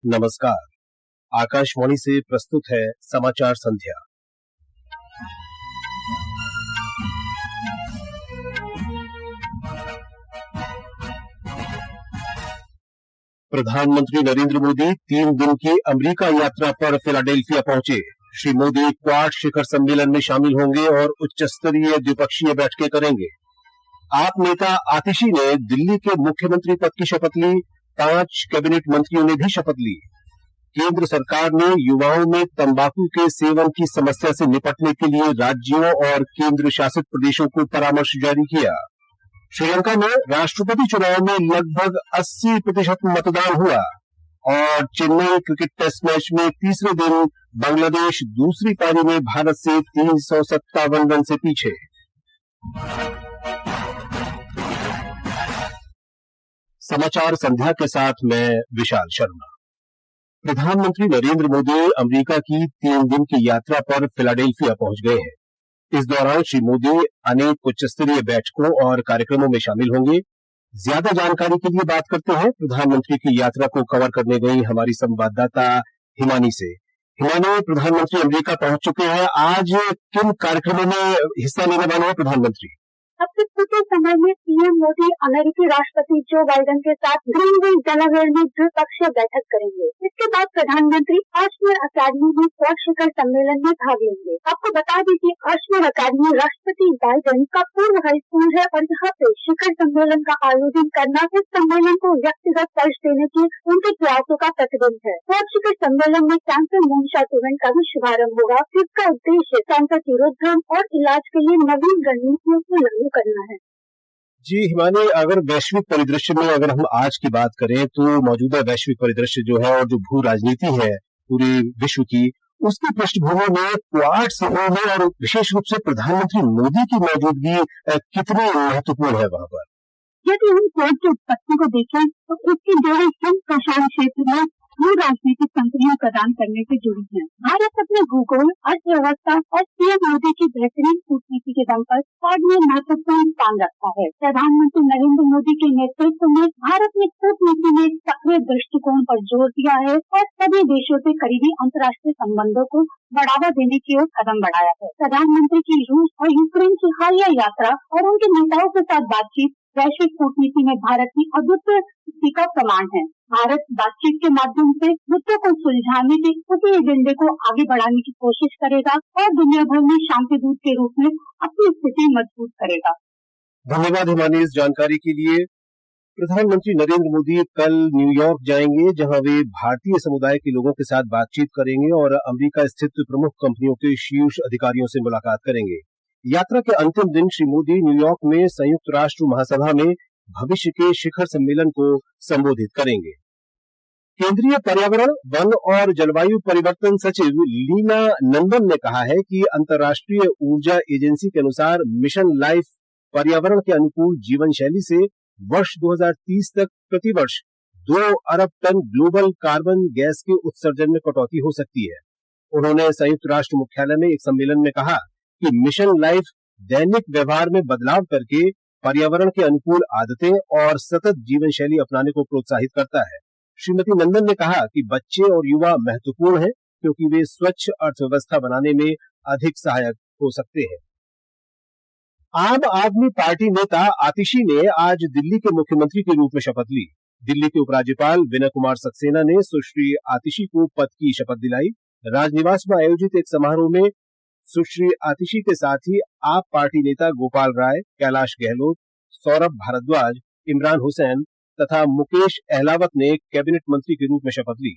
नमस्कार। आकाशवाणी से प्रस्तुत है समाचार संध्या। प्रधानमंत्री नरेंद्र मोदी 3 दिन की अमेरिका यात्रा पर फिलाडेल्फिया पहुंचे। श्री मोदी क्वाड शिखर सम्मेलन में शामिल होंगे और उच्च स्तरीय द्विपक्षीय बैठकें करेंगे। आप नेता आतिशी ने दिल्ली के मुख्यमंत्री पद की शपथ ली। 5 कैबिनेट मंत्रियों ने भी शपथ ली। केंद्र सरकार ने युवाओं में तंबाकू के सेवन की समस्या से निपटने के लिए राज्यों और केंद्र शासित प्रदेशों को परामर्श जारी किया। श्रीलंका में राष्ट्रपति चुनाव में लगभग 80% मतदान हुआ और चेन्नई क्रिकेट टेस्ट मैच में तीसरे दिन बांग्लादेश दूसरी पारी में भारत से 357 रन से पीछे। समाचार संध्या के साथ मैं विशाल शर्मा। प्रधानमंत्री नरेंद्र मोदी अमेरिका की 3 दिन की यात्रा पर फिलाडेल्फिया पहुंच गए हैं। इस दौरान श्री मोदी अनेक उच्च स्तरीय बैठकों और कार्यक्रमों में शामिल होंगे। ज्यादा जानकारी के लिए बात करते हैं प्रधानमंत्री की यात्रा को कवर करने गई हमारी संवाददाता हिमानी से। हिमानी, प्रधानमंत्री अमेरिका पहुंच चुके हैं। आज किन कार्यक्रमों में हिस्सा लेने वाले हैं प्रधानमंत्री? सबसे छोटे समय में पीएम मोदी अमेरिकी राष्ट्रपति जो बाइडेन के साथ ग्रीनविल डेलावेयर में द्विपक्षीय बैठक करेंगे। इसके बाद प्रधानमंत्री अश्वर अकादमी में क्वाड शिखर सम्मेलन में भाग लेंगे। आपको बता दें कि अश्वर अकादमी राष्ट्रपति बाइडेन का पूर्व हाई स्कूल है और यहाँ पे शिखर सम्मेलन का आयोजन करना इस सम्मेलन को व्यक्तिगत तर्ज देने की उनके प्रयासों का प्रतिबिंब है। क्वाड शिखर सम्मेलन में कैंसर मूनशॉट इवेंट का भी शुभारंभ होगा, जिसका उद्देश्य कैंसर की रोकथाम और इलाज के लिए नवीन रणनीतियों को लागू करना है। जी हिमानी, अगर वैश्विक परिदृश्य में अगर हम आज की बात करें तो मौजूदा वैश्विक परिदृश्य जो है और जो भू राजनीति है पूरे विश्व की, उसकी पृष्ठभूमि में क्वाड समूह में और विशेष रूप से प्रधानमंत्री मोदी की मौजूदगी कितनी महत्वपूर्ण है वहां पर? यदि हम क्वाड की उत्पत्ति को देखें तो इसकी जोड़ी हिंद प्रशांत क्षेत्र में भू राजनीतिक संतुलन प्रदान करने से जुड़ी है। भारत अपने भूगोल, अर्थव्यवस्था और पीएम मोदी की बेहतरीन कूटनीति के दम पर क्वाड में महत्वपूर्ण स्थान रखा है। प्रधानमंत्री नरेंद्र मोदी के नेतृत्व में भारत ने कूटनीति में सक्रिय दृष्टिकोण पर जोर दिया है और सभी देशों से करीबी अंतर्राष्ट्रीय संबंधों को बढ़ावा देने की ओर कदम बढ़ाया है। प्रधानमंत्री की रूस और यूक्रेन की हालिया यात्रा और उनके नेताओं के साथ बातचीत वैश्विक कूटनीति में भारत की अद्वितीय स्थिति का प्रमाण है। भारत बातचीत के माध्यम से मुद्दों को सुलझाने के उसी एजेंडे को आगे बढ़ाने की कोशिश करेगा और दुनिया भर में शांति दूत के रूप में अपनी स्थिति मजबूत करेगा। धन्यवाद हिमानी इस जानकारी के लिए। प्रधानमंत्री नरेंद्र मोदी कल न्यूयॉर्क जाएंगे, जहां वे भारतीय समुदाय के लोगों के साथ बातचीत करेंगे और अमेरिका स्थित प्रमुख कंपनियों के शीर्ष अधिकारियों से मुलाकात करेंगे। यात्रा के अंतिम दिन श्री मोदी न्यूयॉर्क में संयुक्त राष्ट्र महासभा में भविष्य के शिखर सम्मेलन को संबोधित करेंगे। केंद्रीय पर्यावरण, वन और जलवायु परिवर्तन सचिव लीना नंदन ने कहा है कि अंतर्राष्ट्रीय ऊर्जा एजेंसी के अनुसार मिशन लाइफ पर्यावरण के अनुकूल जीवन शैली से वर्ष 2030 तक प्रतिवर्ष 2 अरब टन ग्लोबल कार्बन गैस के उत्सर्जन में कटौती हो सकती है। उन्होंने संयुक्त राष्ट्र मुख्यालय में एक सम्मेलन में कहा कि मिशन लाइफ दैनिक व्यवहार में बदलाव करके पर्यावरण के अनुकूल आदतें और सतत जीवन शैली अपनाने को प्रोत्साहित करता है। श्रीमती नंदन ने कहा कि बच्चे और युवा महत्वपूर्ण हैं क्योंकि वे स्वच्छ अर्थव्यवस्था बनाने में अधिक सहायक हो सकते हैं। आम आदमी पार्टी नेता आतिशी ने आज दिल्ली के मुख्यमंत्री के रूप में शपथ ली। दिल्ली के उपराज्यपाल विनय कुमार सक्सेना ने सुश्री आतिशी को पद की शपथ दिलाई। राजनिवास में आयोजित एक समारोह में सुश्री आतिशी के साथ ही आप पार्टी नेता गोपाल राय, कैलाश गहलोत, सौरभ भारद्वाज, इमरान हुसैन तथा मुकेश अहलावत ने कैबिनेट मंत्री के रूप में शपथ ली।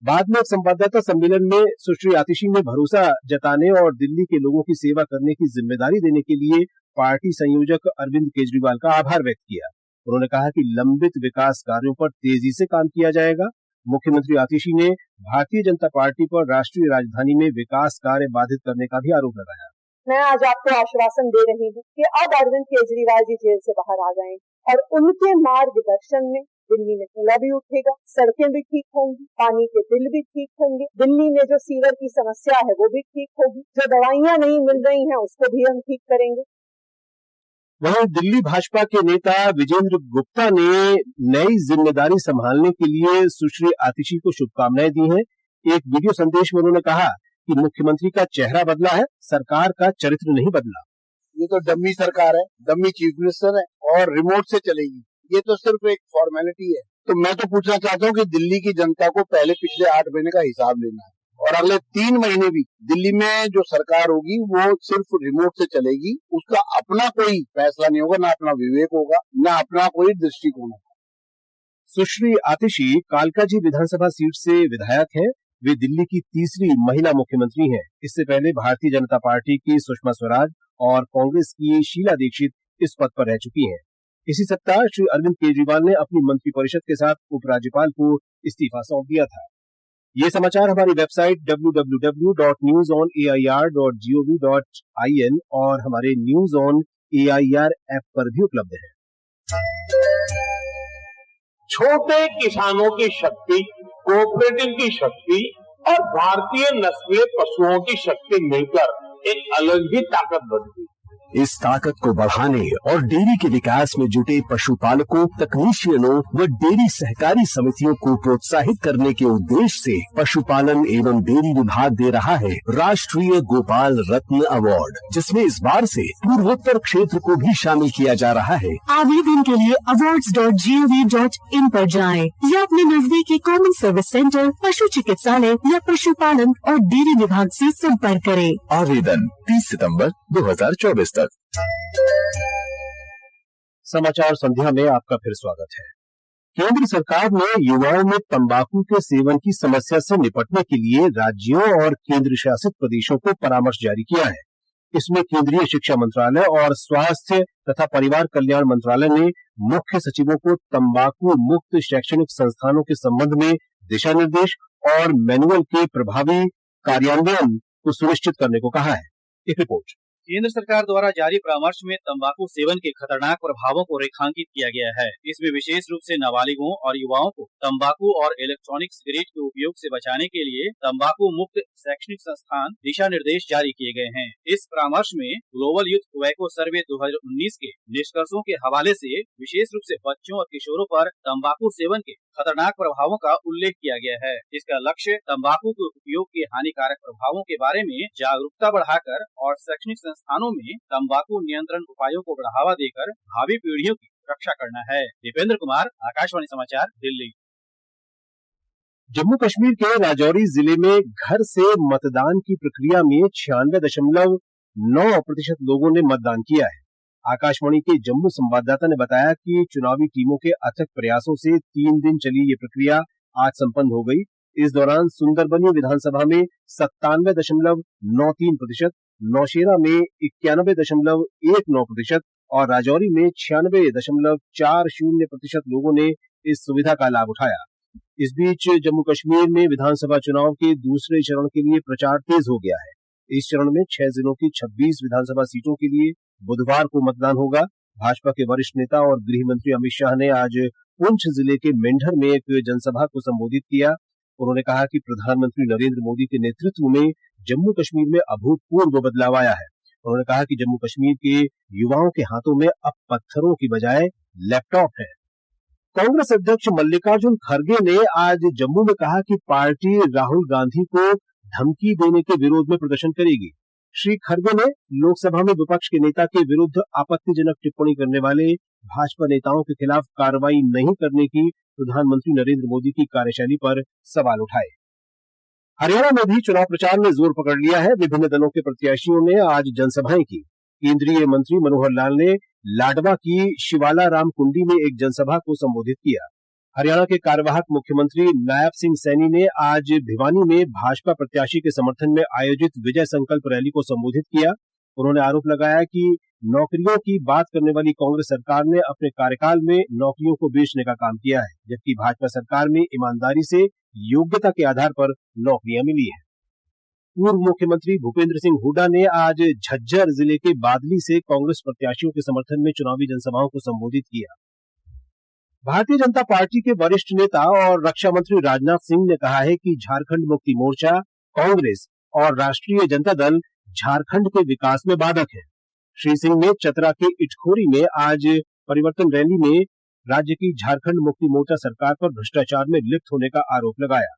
बाद में एक संवाददाता सम्मेलन में सुश्री आतिशी ने भरोसा जताने और दिल्ली के लोगों की सेवा करने की जिम्मेदारी देने के लिए पार्टी संयोजक अरविंद केजरीवाल का आभार व्यक्त किया। उन्होंने कहा कि लंबित विकास कार्यों पर तेजी से काम किया जाएगा। मुख्यमंत्री आतिशी ने भारतीय जनता पार्टी पर राष्ट्रीय राजधानी में विकास कार्य बाधित करने का भी आरोप लगाया। मैं आज आपको आश्वासन दे रही हूँ कि अब अरविंद केजरीवाल जी जेल से बाहर आ जाएं और उनके मार्गदर्शन में दिल्ली में कूड़ा भी उठेगा, सड़कें भी ठीक होंगी, पानी के बिल भी ठीक होंगे, दिल्ली में जो सीवर की समस्या है वो भी ठीक होगी, जो दवाइयाँ नहीं मिल रही हैं उसको भी हम ठीक करेंगे। वहीं दिल्ली भाजपा के नेता विजेंद्र गुप्ता ने नई जिम्मेदारी संभालने के लिए सुश्री आतिशी को शुभकामनाएं दी हैं। एक वीडियो संदेश में उन्होंने कहा कि मुख्यमंत्री का चेहरा बदला है, सरकार का चरित्र नहीं बदला। ये तो डम्मी सरकार है, डम्मी चीफ मिनिस्टर है और रिमोट से चलेगी। ये तो सिर्फ एक फॉर्मेलिटी है। तो मैं तो पूछना चाहता हूँ कि दिल्ली की जनता को पहले पिछले 8 महीने का हिसाब लेना है और अगले 3 महीने भी दिल्ली में जो सरकार होगी वो सिर्फ रिमोट से चलेगी। उसका अपना कोई फैसला नहीं होगा, ना अपना विवेक होगा, ना अपना कोई दृष्टिकोण होगा। सुश्री आतिशी कालकाजी विधानसभा सीट से विधायक हैं। वे दिल्ली की तीसरी महिला मुख्यमंत्री हैं। इससे पहले भारतीय जनता पार्टी की सुषमा स्वराज और कांग्रेस की शीला दीक्षित इस पद पर रह चुकी हैं। इसी सप्ताह श्री अरविंद केजरीवाल ने अपनी मंत्रिपरिषद के साथ उपराज्यपाल को इस्तीफा सौंप दिया था। ये समाचार हमारी वेबसाइट www.newsonair.gov.in और हमारे न्यूज ऑन AIR ऐप पर भी उपलब्ध है। छोटे किसानों की शक्ति, कोऑपरेटिव की शक्ति और भारतीय नस्लीय पशुओं की शक्ति मिलकर एक अलग ही ताकत बनती है। इस ताकत को बढ़ाने और डेयरी के विकास में जुटे पशुपालकों, तकनीशियनों व डेयरी सहकारी समितियों को प्रोत्साहित करने के उद्देश्य से पशुपालन एवं डेयरी विभाग दे रहा है राष्ट्रीय गोपाल रत्न अवार्ड, जिसमें इस बार से पूर्वोत्तर क्षेत्र को भी शामिल किया जा रहा है। आवेदन के लिए awards.gov.in पर जाएं या अपने नजदीकी कॉमन सर्विस सेंटर, पशु चिकित्सालय या पशुपालन और डेयरी विभाग से संपर्क करें। आवेदन 30 सितंबर 2024 तक। समाचार संध्या में आपका फिर स्वागत है। केंद्र सरकार ने युवाओं में तंबाकू के सेवन की समस्या से निपटने के लिए राज्यों और केंद्र शासित प्रदेशों को परामर्श जारी किया है। इसमें केंद्रीय शिक्षा मंत्रालय और स्वास्थ्य तथा परिवार कल्याण मंत्रालय ने मुख्य सचिवों को तंबाकू मुक्त शैक्षणिक संस्थानों के संबंध में दिशा निर्देश और मैनुअल के प्रभावी कार्यान्वयन को सुनिश्चित करने को कहा है। एक रिपोर्ट। केंद्र सरकार द्वारा जारी परामर्श में तंबाकू सेवन के खतरनाक प्रभावों को रेखांकित किया गया है। इसमें विशेष रूप से नाबालिगों और युवाओं को तंबाकू और इलेक्ट्रॉनिक सिगरेट के उपयोग से बचाने के लिए तंबाकू मुक्त शैक्षणिक संस्थान दिशा निर्देश जारी किए गए हैं। इस परामर्श में ग्लोबल यूथ टोबैको सर्वे 2019 के निष्कर्षों के हवाले से विशेष रूप से बच्चों और किशोरों पर तंबाकू सेवन के खतरनाक प्रभावों का उल्लेख किया गया है। इसका लक्ष्य तंबाकू के उपयोग के हानिकारक प्रभावों के बारे में जागरूकता बढ़ाकर और शैक्षणिक संस्थानों में तंबाकू नियंत्रण उपायों को बढ़ावा देकर भावी पीढ़ियों की रक्षा करना है। दीपेंद्र कुमार, आकाशवाणी समाचार, दिल्ली। जम्मू कश्मीर के राजौरी जिले में घर से मतदान की प्रक्रिया में 96.9% लोगों ने मतदान किया है। आकाशवाणी के जम्मू संवाददाता ने बताया कि चुनावी टीमों के अथक प्रयासों से 3 दिन चली ये प्रक्रिया आज संपन्न हो गई। इस दौरान सुंदरबनी विधानसभा में 97.93%, नौशेरा में 91.19% और राजौरी में 96.40% लोगों ने इस सुविधा का लाभ उठाया। इस बीच जम्मू कश्मीर में विधानसभा चुनाव के दूसरे चरण के लिए प्रचार तेज हो गया है। इस चरण में 6 जिलों की 26 विधानसभा सीटों के लिए बुधवार को मतदान होगा। भाजपा के वरिष्ठ नेता और गृह मंत्री अमित शाह ने आज पुंछ जिले के मेंढर में एक जनसभा को संबोधित किया। उन्होंने कहा कि प्रधानमंत्री नरेंद्र मोदी के नेतृत्व में जम्मू कश्मीर में अभूतपूर्व बदलाव आया है। उन्होंने कहा कि जम्मू कश्मीर के युवाओं के हाथों में अब पत्थरों की बजाय लैपटॉप है। कांग्रेस अध्यक्ष मल्लिकार्जुन खड़गे ने आज जम्मू में कहा कि पार्टी राहुल गांधी को धमकी देने के विरोध में प्रदर्शन करेगी। श्री खड़गे ने लोकसभा में विपक्ष के नेता के विरुद्ध आपत्तिजनक टिप्पणी करने वाले भाजपा नेताओं के खिलाफ कार्रवाई नहीं करने की प्रधानमंत्री नरेंद्र मोदी की कार्यशैली पर सवाल उठाए। हरियाणा में भी चुनाव प्रचार ने जोर पकड़ लिया है। विभिन्न दलों के प्रत्याशियों ने आज जनसभाएं की। केंद्रीय मंत्री मनोहर लाल ने लाडवा की शिवाला राम कुंडी में एक जनसभा को संबोधित किया। हरियाणा के कार्यवाहक मुख्यमंत्री नायब सिंह सैनी ने आज भिवानी में भाजपा प्रत्याशी के समर्थन में आयोजित विजय संकल्प रैली को संबोधित किया। उन्होंने आरोप लगाया कि नौकरियों की बात करने वाली कांग्रेस सरकार ने अपने कार्यकाल में नौकरियों को बेचने का काम किया है, जबकि भाजपा सरकार में ईमानदारी से योग्यता के आधार पर नौकरियां मिली है। पूर्व मुख्यमंत्री भूपेंद्र सिंह हुड्डा ने आज झज्जर जिले के बादली से कांग्रेस प्रत्याशियों के समर्थन में चुनावी जनसभाओं को संबोधित किया। भारतीय जनता पार्टी के वरिष्ठ नेता और रक्षा मंत्री राजनाथ सिंह ने कहा है कि झारखंड मुक्ति मोर्चा, कांग्रेस और राष्ट्रीय जनता दल झारखंड के विकास में बाधक है। श्री सिंह ने चतरा के इटखोरी में आज परिवर्तन रैली में राज्य की झारखंड मुक्ति मोर्चा सरकार पर भ्रष्टाचार में लिप्त होने का आरोप लगाया।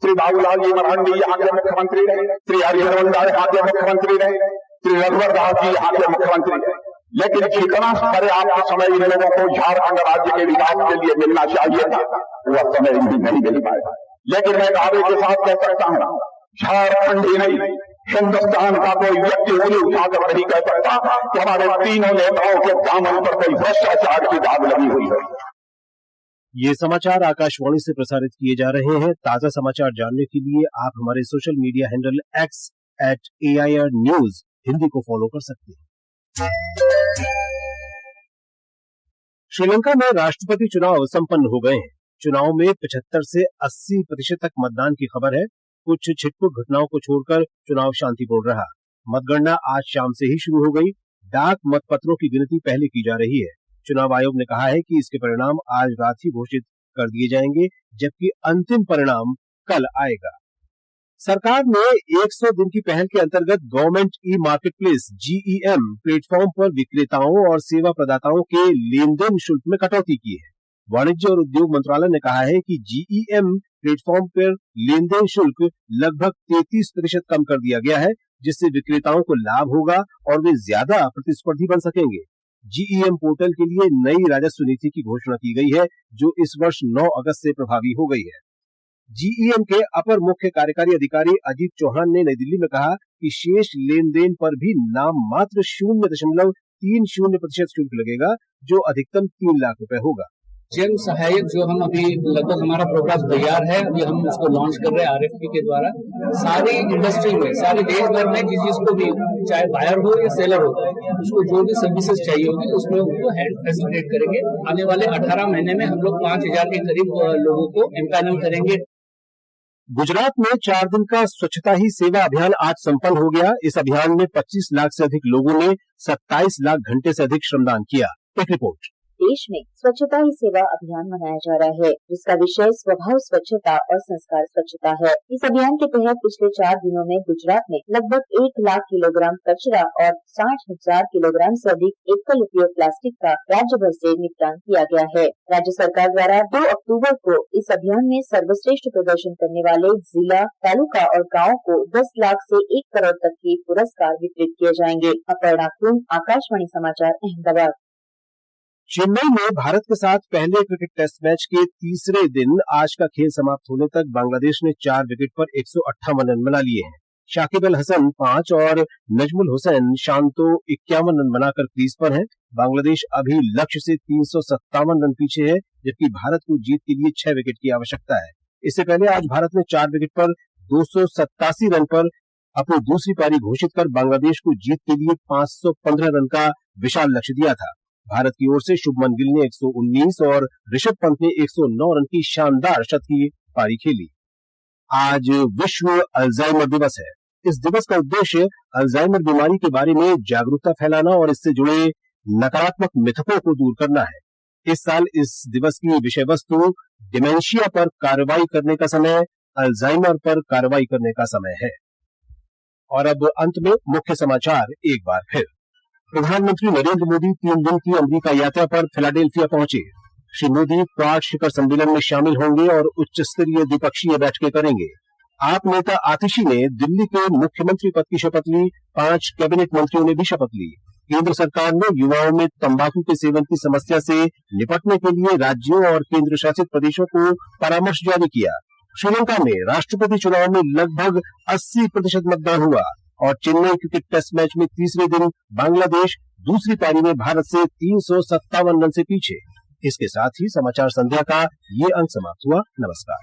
श्री बाबूलाल जी मरांडी यहाँ के मुख्यमंत्री रहे, श्री अर्जुन मुंडा यहाँ के मुख्यमंत्री रहे, श्री रघुवर दास जी यहाँ के मुख्यमंत्री रहे, लेकिन जितना पर्याप्त समय इन लोगों को झारखंड राज्य के विकास के लिए मिलना चाहिए था वह समय इन्हें नहीं मिल पाया। लेकिन मैं दावे के साथ कह सकता हूँ, झारखंड ही नहीं हिंदुस्तान का कोई व्यक्ति उंगली उठाकर नहीं कह सकता कि हमारे तीनों नेताओं के दामन पर कोई भ्रष्टाचार की दाग लगी हुई है। ये समाचार आकाशवाणी से प्रसारित किए जा रहे हैं। ताजा समाचार जानने के लिए आप हमारे social media handle x@AIR News Hindi को फॉलो कर सकते हैं। श्रीलंका में राष्ट्रपति चुनाव संपन्न हो गए हैं। चुनाव में 75 से 80% तक मतदान की खबर है। कुछ छिटपुट घटनाओं को छोड़कर चुनाव शांतिपूर्ण रहा। मतगणना आज शाम से ही शुरू हो गई। डाक मतपत्रों की गिनती पहले की जा रही है। चुनाव आयोग ने कहा है कि इसके परिणाम आज रात ही घोषित कर दिए जाएंगे, जबकि अंतिम परिणाम कल आएगा। सरकार ने 100 दिन की पहल के अंतर्गत government e market place GEM platform पर विक्रेताओं और सेवा प्रदाताओं के लेन देन शुल्क में कटौती की है। वाणिज्य और उद्योग मंत्रालय ने कहा है कि GEM प्लेटफॉर्म पर लेन देन शुल्क लगभग 33% कम कर दिया गया है, जिससे विक्रेताओं को लाभ होगा और वे ज्यादा प्रतिस्पर्धी बन सकेंगे। GEM पोर्टल के लिए नई राजस्व नीति की घोषणा की गई है, जो इस वर्ष 9 अगस्त से प्रभावी हो गई है। GEM के अपर मुख्य कार्यकारी अधिकारी अजीत चौहान ने नई दिल्ली में कहा कि शेष लेन देन पर भी नाम मात्र 0.30% शुल्क लगेगा, जो अधिकतम 3 लाख रुपए होगा। जन सहायक जो हम अभी लगभग हमारा प्रोग्राम तैयार है, अभी हम उसको लॉन्च कर रहे हैं RFP के द्वारा। सारी इंडस्ट्री में, सारे देश भर में जिसको भी, चाहे बायर हो या सेलर हो, उसको जो भी सर्विसेज चाहिए होगी उसमें उनको हेल्प फैसिलिटेट करेंगे। आने वाले 18 महीने में हम लोग 5000 के करीब लोगों को एम्पैनल करेंगे। गुजरात में 4 दिन का स्वच्छता ही सेवा अभियान आज संपन्न हो गया। इस अभियान में 25 लाख से अधिक लोगों ने 27 लाख घंटे से अधिक श्रमदान किया। एक रिपोर्ट। देश में स्वच्छता ही सेवा अभियान मनाया जा रहा है, जिसका विषय स्वभाव स्वच्छता और संस्कार स्वच्छता है। इस अभियान के तहत पिछले 4 दिनों में गुजरात में लगभग 1 लाख किलोग्राम कचरा और 60,000 किलोग्राम से अधिक एकल उपयोग प्लास्टिक का राज्य भर से निपटान किया गया है। राज्य सरकार द्वारा 2 अक्टूबर को इस अभियान में सर्वश्रेष्ठ प्रदर्शन करने वाले जिला, तालुका और गाँव को 10 लाख से 1 करोड़ तक के पुरस्कार वितरित किए जाएंगे। अपर्णा कुंड, आकाशवाणी समाचार, अहमदाबाद। चेन्नई में भारत के साथ पहले क्रिकेट टेस्ट मैच के तीसरे दिन आज का खेल समाप्त होने तक बांग्लादेश ने 4 विकेट पर 158 रन बना लिए हैं। शाकिब अल हसन 5 और नजमुल हुसैन शांतो 51 रन बनाकर क्रीज पर हैं। बांग्लादेश अभी लक्ष्य से 357 रन पीछे है, जबकि भारत को जीत के लिए 6 विकेट की आवश्यकता है। इससे पहले आज भारत ने 4 विकेट पर 287 रन पर अपनी दूसरी पारी घोषित कर बांग्लादेश को जीत के लिए 515 रन का विशाल लक्ष्य दिया था। भारत की ओर से शुभमन गिल ने 119 और ऋषभ पंत ने 109 रन की शानदार शतकीय पारी खेली। आज विश्व अल्जाइमर दिवस है। इस दिवस का उद्देश्य अल्जाइमर बीमारी के बारे में जागरूकता फैलाना और इससे जुड़े नकारात्मक मिथकों को दूर करना है। इस साल इस दिवस की विषय वस्तु डिमेंशिया पर कार्रवाई करने का समय, अल्जाइमर पर कार्रवाई करने का समय है। और अब अंत में मुख्य समाचार एक बार फिर। प्रधानमंत्री नरेंद्र मोदी 3 दिन की अमेरिका यात्रा पर फिलाडेल्फिया पहुंचे। श्री मोदी क्वाड शिखर सम्मेलन में शामिल होंगे और उच्च स्तरीय द्विपक्षीय बैठकें करेंगे। आप नेता आतिशी ने दिल्ली के मुख्यमंत्री पद की शपथ ली। 5 कैबिनेट मंत्रियों ने भी शपथ ली। केंद्र सरकार ने युवाओं में तंबाकू के सेवन की समस्या से निपटने के लिए राज्यों और केंद्र शासित प्रदेशों को परामर्श जारी किया। श्रीलंका में राष्ट्रपति चुनाव में लगभग 80% मतदान हुआ और चेन्नई क्रिकेट टेस्ट मैच में तीसरे दिन बांग्लादेश दूसरी पारी में भारत से 357 रन से पीछे। इसके साथ ही समाचार संध्या का ये अंक समाप्त हुआ। नमस्कार।